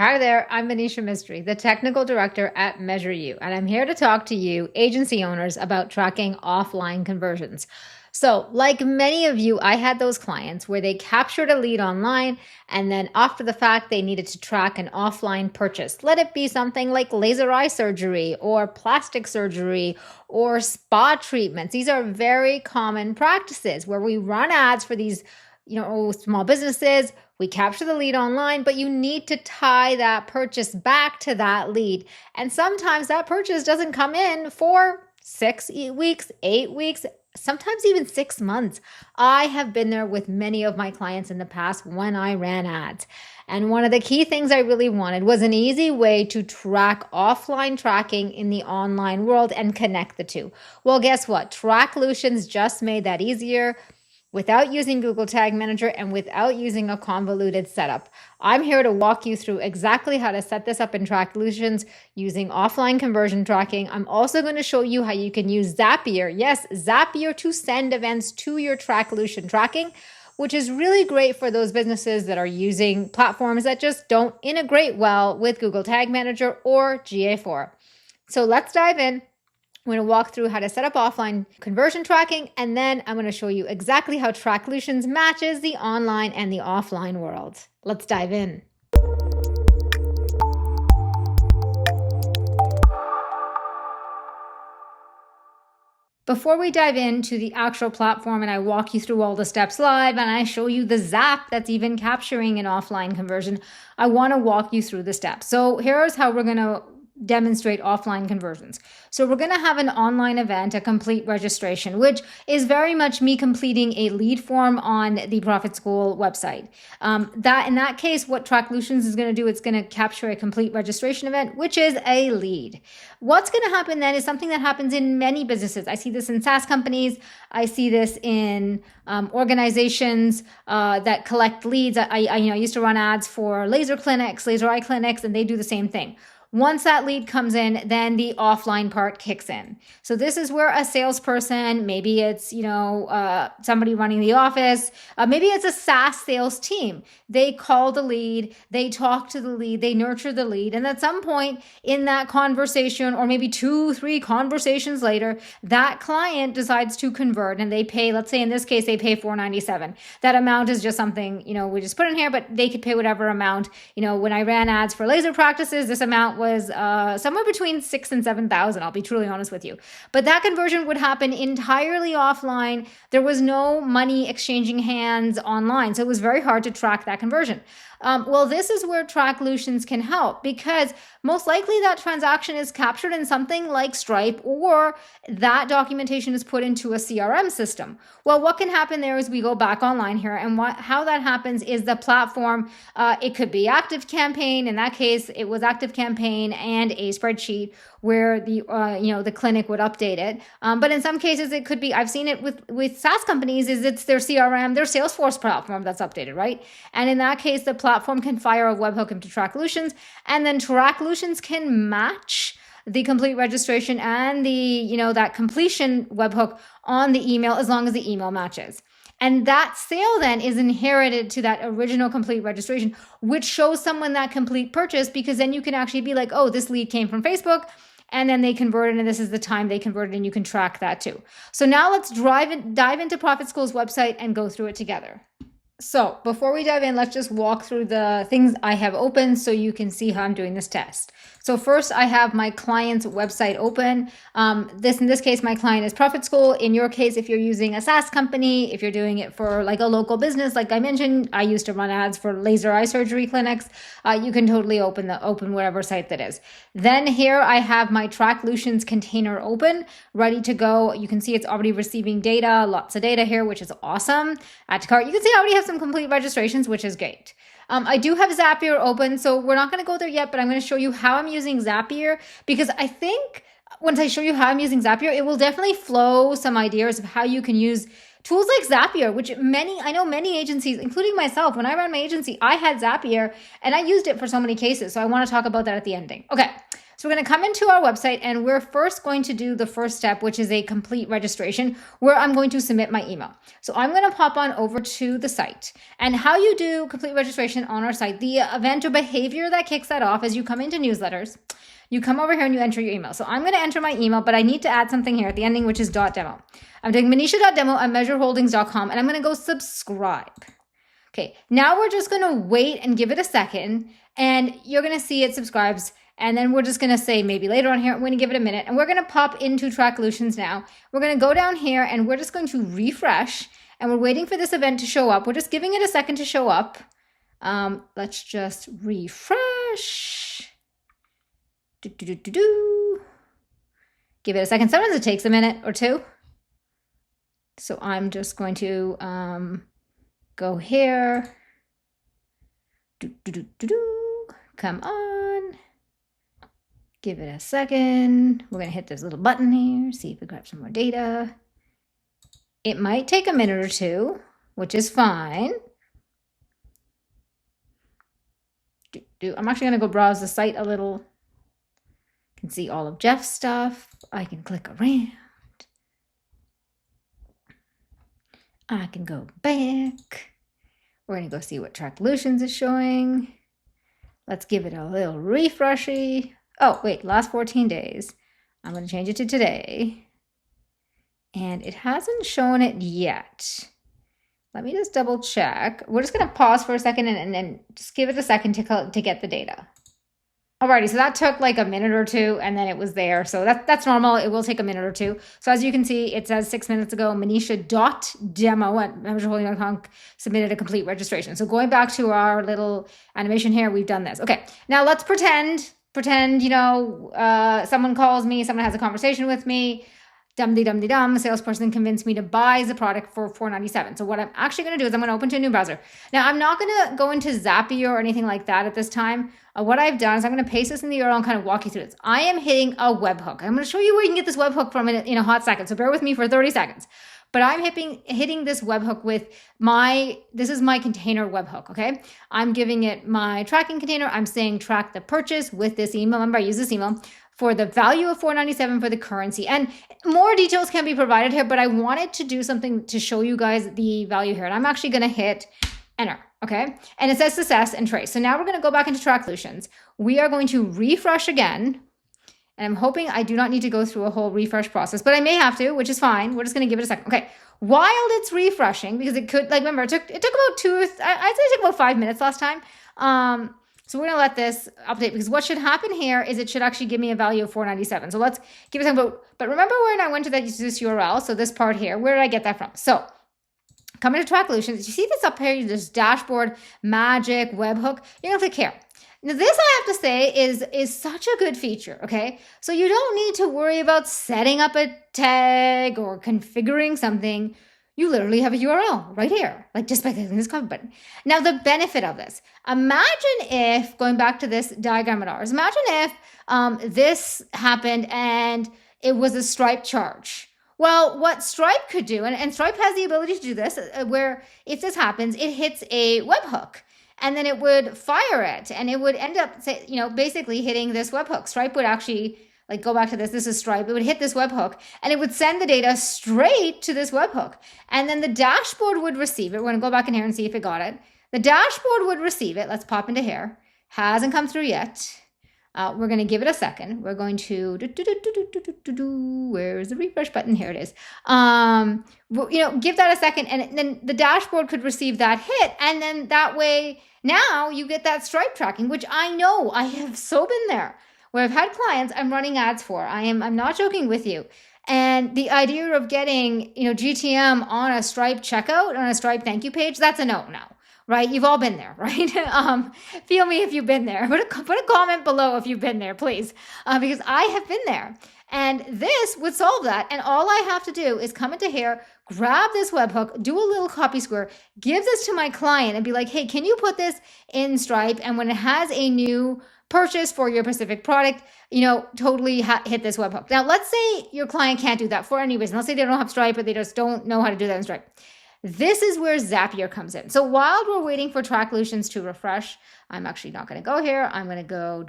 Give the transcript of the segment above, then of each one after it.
Hi there, I'm Manisha Mistry, the Technical Director at Measure You, and I'm here to talk to you, agency owners, about tracking offline conversions. So, like many of you, I had those clients where they captured a lead online, and then after the fact, they needed to track an offline purchase. Let it be something like laser eye surgery or plastic surgery or spa treatments. These are very common practices where we run ads for these small businesses. We capture the lead online, but you need to tie that purchase back to that lead. And sometimes that purchase doesn't come in for 6 weeks, 8 weeks, sometimes even 6 months. I have been there with many of my clients in the past when I ran ads. And one of the key things I really wanted was an easy way to track offline tracking in the online world and connect the two. Well, guess what? Tracklution's just made that easier, without using Google Tag Manager and without using a convoluted setup. I'm here to walk you through exactly how to set this up in Tracklutions using offline conversion tracking. I'm also going to show you how you can use Zapier, yes, Zapier, to send events to your Tracklution tracking, which is really great for those businesses that are using platforms that just don't integrate well with Google Tag Manager or GA4. So let's dive in. I'm going to walk through how to set up offline conversion tracking, and then I'm going to show you exactly how Tracklutions matches the online and the offline world. Let's dive in. Before we dive into the actual platform and I walk you through all the steps live and I show you the Zap that's even capturing an offline conversion, I want to walk you through the steps. So here's how we're going to demonstrate offline conversions. So we're going to have an online event, a complete registration, which is very much me completing a lead form on the Profit School website. That in that case, what Tracklutions is going to do, it's going to capture a complete registration event, which is a lead. What's going to happen then is something that happens in many businesses. I see this in SaaS companies. I see this in organizations that collect leads. I used to run ads for laser eye clinics, and they do the same thing. Once that lead comes in, then the offline part kicks in. So this is where a salesperson, maybe it's, somebody running the office, maybe it's a SaaS sales team. They call the lead, they talk to the lead, they nurture the lead. And at some point in that conversation, or maybe 2-3 conversations later, that client decides to convert and they pay, let's say in this case, they pay $497. That amount is just something, we just put in here, but they could pay whatever amount. When I ran ads for laser practices, this amount was somewhere between $6,000 and $7,000. I'll be truly honest with you. But that conversion would happen entirely offline. There was no money exchanging hands online. So it was very hard to track that conversion. Well, this is where Tracklutions can help, because most likely that transaction is captured in something like Stripe, or that documentation is put into a CRM system. Well, what can happen there is we go back online here, and how that happens is the platform, it could be ActiveCampaign. In that case, it was ActiveCampaign and a spreadsheet where the clinic would update it. But in some cases, it could be, I've seen it with SaaS companies, is it's their CRM, their Salesforce platform that's updated, right? And in that case, the platform can fire a webhook into Tracklutions, and then Tracklutions can match the complete registration and that completion webhook on the email, as long as the email matches. And that sale then is inherited to that original complete registration, which shows someone that complete purchase, because then you can actually be like, oh, this lead came from Facebook, and then they converted, and this is the time they converted, and you can track that too. So now let's dive into Profit School's website and go through it together. So before we dive in, let's just walk through the things I have open so you can see how I'm doing this test. So first, I have my client's website open. In this case, my client is Profit School. In your case, if you're using a SaaS company, if you're doing it for like a local business, like I mentioned, I used to run ads for laser eye surgery clinics. You can totally open whatever site that is. Then here I have my Tracklutions container open, ready to go. You can see it's already receiving data, lots of data here, which is awesome. Add to cart. You can see I already have some complete registrations, which is great. I do have Zapier open, so we're not going to go there yet, but I'm going to show you how I'm using Zapier, because I think once I show you how I'm using Zapier, it will definitely flow some ideas of how you can use tools like Zapier, which I know many agencies, including myself, when I ran my agency, I had Zapier and I used it for so many cases. So I want to talk about that at the ending. Okay. So we're going to come into our website and we're first going to do the first step, which is a complete registration where I'm going to submit my email. So I'm going to pop on over to the site, and how you do complete registration on our site, the event or behavior that kicks that off is you come into newsletters, you come over here and you enter your email. So I'm going to enter my email, but I need to add something here at the ending, which is .demo. I'm doing manisha.demo at measureholdings.com, and I'm going to go subscribe. Okay, now we're just going to wait and give it a second, and you're going to see it subscribes. And then we're just going to say maybe later on here, I'm going to give it a minute, and we're going to pop into Tracklutions now. We're going to go down here and we're just going to refresh, and we're waiting for this event to show up. We're just giving it a second to show up. Let's just refresh. Give it a second. Sometimes it takes a minute or two. So I'm just going to go here. Come on. Give it a second. We're going to hit this little button here, see if we grab some more data. It might take a minute or two, which is fine. I'm actually going to go browse the site a little. I can see all of Jeff's stuff. I can click around. I can go back. We're going to go see what Tracklutions is showing. Let's give it a little refreshy. Oh, wait, last 14 days. I'm going to change it to today. And it hasn't shown it yet. Let me just double check. We're just going to pause for a second and then just give it a second to get the data. Alrighty, so that took like a minute or two, and then it was there. So that's normal. It will take a minute or two. So as you can see, it says 6 minutes ago, manisha.demo at measureholding.com submitted a complete registration. So going back to our little animation here, we've done this. Okay, now let's pretend, someone calls me, someone has a conversation with me. Dum-de-dum-de-dum, a salesperson convinced me to buy the product for $4.97. So what I'm actually going to do is I'm going to open to a new browser. Now, I'm not going to go into Zapier or anything like that at this time. What I've done is I'm going to paste this in the URL and kind of walk you through this. I am hitting a webhook. I'm going to show you where you can get this webhook from in a hot second. So bear with me for 30 seconds. But I'm hitting this webhook with this is my container webhook, okay? I'm giving it my tracking container. I'm saying track the purchase with this email. Remember, I use this email for the value of $4.97 for the currency. And more details can be provided here, but I wanted to do something to show you guys the value here. And I'm actually going to hit enter, okay? And it says success and trace. So now we're going to go back into Tracklutions. We are going to refresh again. And I'm hoping I do not need to go through a whole refresh process, but I may have to, which is fine. We're just going to give it a second. Okay. While it's refreshing, because it could, remember, it took about I'd say it took about 5 minutes last time. So we're going to let this update, because what should happen here is it should actually give me a value of $4.97. So let's give it a second. But remember when I went to this URL, so this part here, where did I get that from? So come into Tracklutions. You see this up here, this dashboard, magic, webhook. You're going to click here. Now this, I have to say, is such a good feature, okay? So you don't need to worry about setting up a tag or configuring something. You literally have a URL right here, like just by clicking this copy button. Now, the benefit of this, imagine if, going back to this diagram at ours, imagine if this happened and it was a Stripe charge. Well, what Stripe could do, and Stripe has the ability to do this, where if this happens, it hits a webhook. And then it would fire it, and it would end up, basically hitting this webhook. Stripe would actually, go back to this. This is Stripe. It would hit this webhook, and it would send the data straight to this webhook. And then the dashboard would receive it. We're going to go back in here and see if it got it. The dashboard would receive it. Let's pop into here. Hasn't come through yet. We're going to give it a second. We're going to, where's the refresh button? Here it is. Give that a second, and then the dashboard could receive that hit, and then that way, now you get that Stripe tracking, which I know I have so been there, where I've had clients I'm running ads for. I'm not joking with you. And the idea of getting, GTM on a Stripe checkout, on a Stripe thank you page, that's a no-no. Right? You've all been there, right? Feel me if you've been there. Put a comment below if you've been there, please. Because I have been there. And this would solve that. And all I have to do is come into here, grab this webhook, do a little copy square, give this to my client and be like, hey, can you put this in Stripe? And when it has a new purchase for your specific product, totally hit this webhook. Now, let's say your client can't do that for any reason. Let's say they don't have Stripe, or they just don't know how to do that in Stripe. This is where Zapier comes in. So while we're waiting for Tracklutions to refresh, I'm actually not going to go here. I'm going to go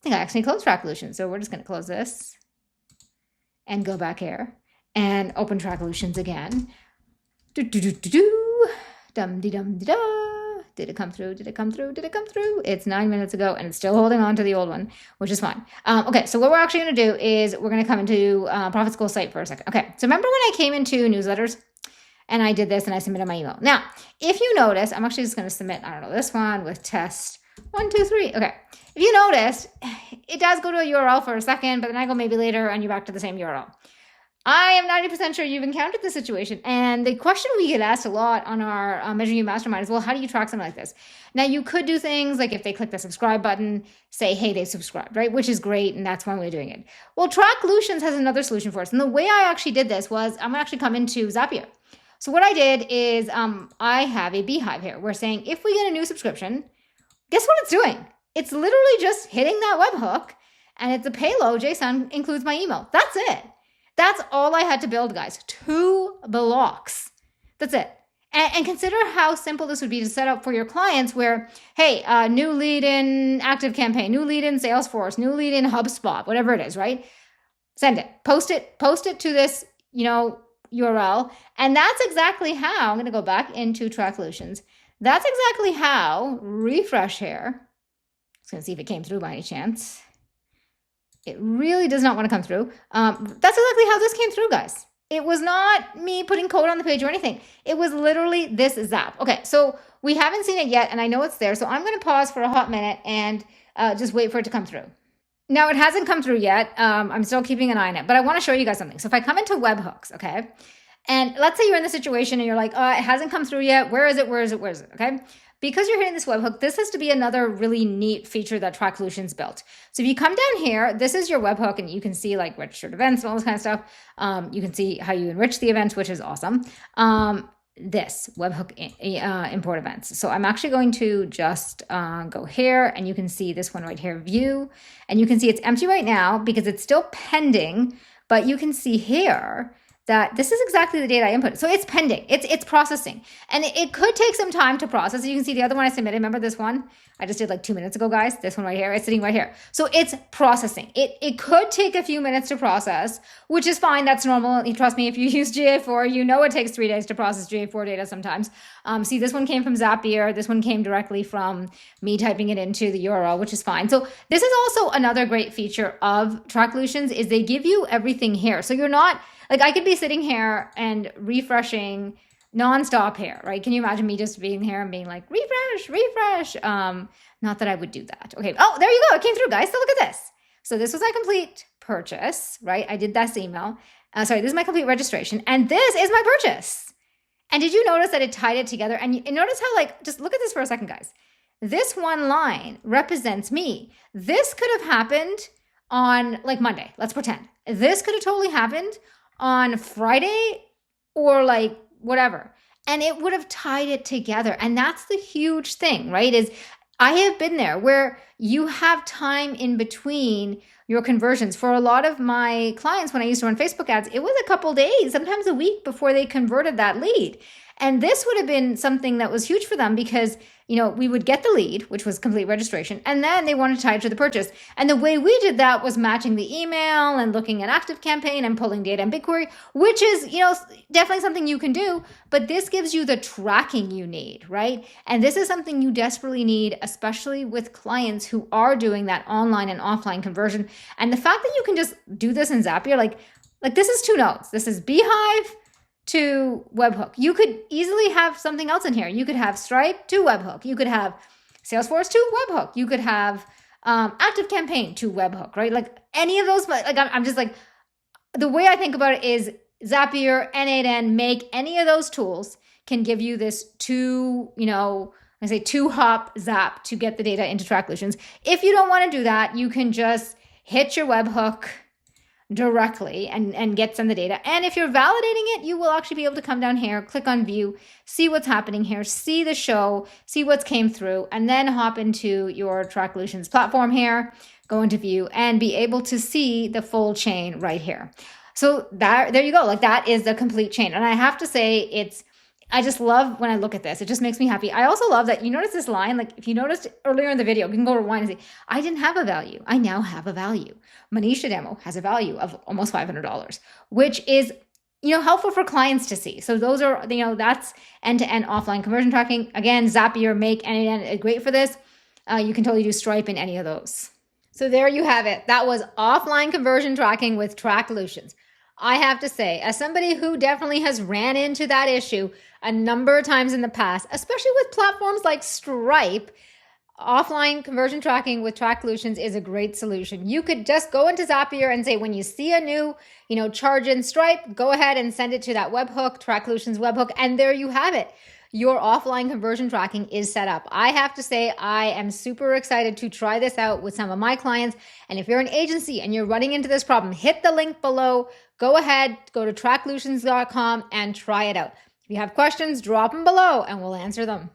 I think I actually closed Tracklution. So we're just going to close this and go back here and open Tracklutions again. Dum-de-dum-de-da. Did it come through? Did it come through? Did it come through? It's 9 minutes ago and it's still holding on to the old one, which is fine. Okay, so what we're actually going to do is we're going to come into Profit School site for a second. Okay, so remember when I came into newsletters and I did this and I submitted my email. Now, if you notice, I'm actually just going to submit, I don't know, this one with test 1, 2, 3. Okay, if you notice, it does go to a URL for a second, but then I go maybe later and you're back to the same URL. I am 90% sure you've encountered this situation. And the question we get asked a lot on our Measure You Mastermind is, well, how do you track something like this? Now, you could do things like if they click the subscribe button, say, hey, they subscribed, right? Which is great. And that's one way of doing it. Well, Tracklutions has another solution for us. And the way I actually did this was I'm actually come into Zapier. So what I did is I have a beehive here. We're saying if we get a new subscription, guess what it's doing? It's literally just hitting that webhook and it's a payload JSON includes my email. That's it. That's all I had to build, guys. 2 blocks. That's it. And consider how simple this would be to set up for your clients where, hey, new lead in ActiveCampaign, new lead in Salesforce, new lead in HubSpot, whatever it is, right? Send it. Post it to this, URL. And that's exactly how, I'm going to go back into Tracklutions. That's exactly how, refresh here. Just going to see if it came through by any chance. It really does not want to come through. That's exactly how this came through, guys. It was not me putting code on the page or anything. It was literally this zap. Okay, so we haven't seen it yet, and I know it's there. So I'm going to pause for a hot minute and just wait for it to come through. Now, it hasn't come through yet. I'm still keeping an eye on it, but I want to show you guys something. So if I come into webhooks, okay, and let's say you're in the situation and you're like, it hasn't come through yet. Where is it? Where is it? Where is it? Okay. Because you're hitting this webhook, this has to be another really neat feature that Tracklution's built. So if you come down here, this is your webhook and you can see like registered events and all this kind of stuff. You can see how you enrich the events, which is awesome. This webhook import events. So I'm actually going to just go here and you can see this one right here, view. And you can see it's empty right now because it's still pending, but you can see here that this is exactly the data I input. So it's pending, it's processing. And it could take some time to process. You can see the other one I submitted, remember this one? I just did like 2 minutes ago, guys. This one right here, it's sitting right here. So it's processing. It could take a few minutes to process, which is fine, that's normal. Trust me, if you use GA4, you know it takes 3 days to process GA4 data sometimes. See, this one came from Zapier. This one came directly from me typing it into the URL, which is fine. So this is also another great feature of Tracklutions is they give you everything here. So you're not, like I could be sitting here and refreshing nonstop here, right? Can you imagine me just being here and being like, refresh? Not that I would do that. Okay. Oh, there you go. It came through, guys. So look at this. So this was my complete purchase, right? I did this email. This is my complete registration. And this is my purchase. And did you notice that it tied it together? And notice how just look at this for a second, guys. This one line represents me. This could have happened on like Monday. Let's pretend. This could have totally happened on Friday or like whatever. And it would have tied it together. And that's the huge thing, right? Is I have been there where you have time in between your conversions. For a lot of my clients, when I used to run Facebook ads, it was a couple days, sometimes a week before they converted that lead. And this would have been something that was huge for them because, we would get the lead, which was complete registration, and then they wanted to tie it to the purchase. And the way we did that was matching the email and looking at ActiveCampaign and pulling data in BigQuery, which is, definitely something you can do, but this gives you the tracking you need, right? And this is something you desperately need, especially with clients who are doing that online and offline conversion. And the fact that you can just do this in Zapier, like this is 2 nodes. This is Beehive to Webhook. You could easily have something else in here. You could have Stripe to Webhook. You could have Salesforce to Webhook. You could have ActiveCampaign to Webhook, right? Like any of those, I'm just like, the way I think about it is Zapier, N8N, Make, any of those tools can give you this 2-hop zap to get the data into Tracklutions. If you don't want to do that, you can just hit your webhook directly and get some of the data. And if you're validating it, you will actually be able to come down here, click on view, see what's happening here, see the show, see what's came through, and then hop into your Tracklutions platform here, go into view, and be able to see the full chain right here. So there you go. Like that is the complete chain. And I have to say I just love when I look at this. It just makes me happy. I also love that you notice this line, like if you noticed earlier in the video, you can go rewind and say, I didn't have a value. I now have a value. Manisha demo has a value of almost $500, which is, helpful for clients to see. So those are, that's end-to-end offline conversion tracking. Again, Zapier, Make, and great for this. You can totally do Stripe in any of those. So there you have it. That was offline conversion tracking with Tracklution. I have to say, as somebody who definitely has ran into that issue a number of times in the past, especially with platforms like Stripe, offline conversion tracking with Tracklution is a great solution. You could just go into Zapier and say, when you see a new, charge in Stripe, go ahead and send it to that webhook, Tracklution's webhook, and there you have it. Your offline conversion tracking is set up. I have to say, I am super excited to try this out with some of my clients. And if you're an agency and you're running into this problem, hit the link below. Go ahead, go to tracklutions.com and try it out. If you have questions, drop them below and we'll answer them.